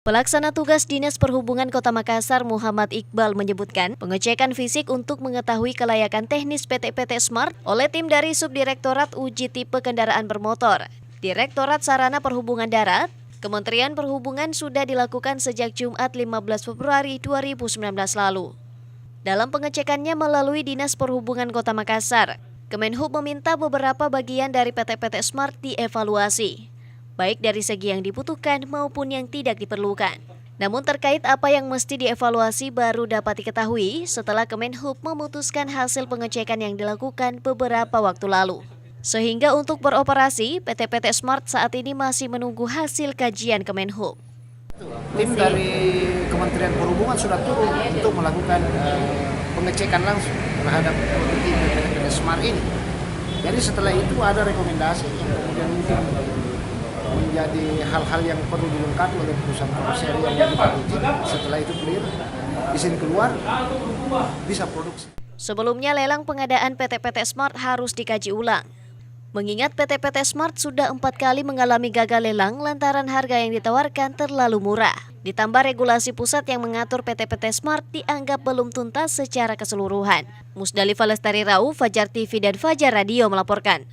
Pelaksana tugas Dinas Perhubungan Kota Makassar Muhammad Iqbal menyebutkan pengecekan fisik untuk mengetahui kelayakan teknis PT-PT Smart oleh tim dari Subdirektorat Uji Tipe Kendaraan Bermotor, Direktorat Sarana Perhubungan Darat, Kementerian Perhubungan sudah dilakukan sejak Jumat 15 Februari 2019 lalu. Dalam pengecekannya melalui Dinas Perhubungan Kota Makassar, Kemenhub meminta beberapa bagian dari PT-PT Smart dievaluasi, baik dari segi yang dibutuhkan maupun yang tidak diperlukan. Namun terkait apa yang mesti dievaluasi baru dapat diketahui setelah Kemenhub memutuskan hasil pengecekan yang dilakukan beberapa waktu lalu. Sehingga untuk beroperasi, PT-PT Smart saat ini masih menunggu hasil kajian Kemenhub. Tim dari Kementerian Perhubungan sudah turun untuk melakukan pengecekan langsung terhadap PT-PT Smart ini. Jadi setelah itu ada rekomendasi yang kemudian mungkin menjadi hal-hal yang perlu dilengkapi oleh perusahaan seri yang diproduksi. Setelah itu clear, izin keluar, bisa produksi. Sebelumnya lelang pengadaan PT-PT Smart harus dikaji ulang. Mengingat PT-PT Smart sudah 4 kali mengalami gagal lelang lantaran harga yang ditawarkan terlalu murah. Ditambah regulasi pusat yang mengatur PT-PT Smart dianggap belum tuntas secara keseluruhan. Musdalifah Lestari Rau, Fajar TV dan Fajar Radio melaporkan.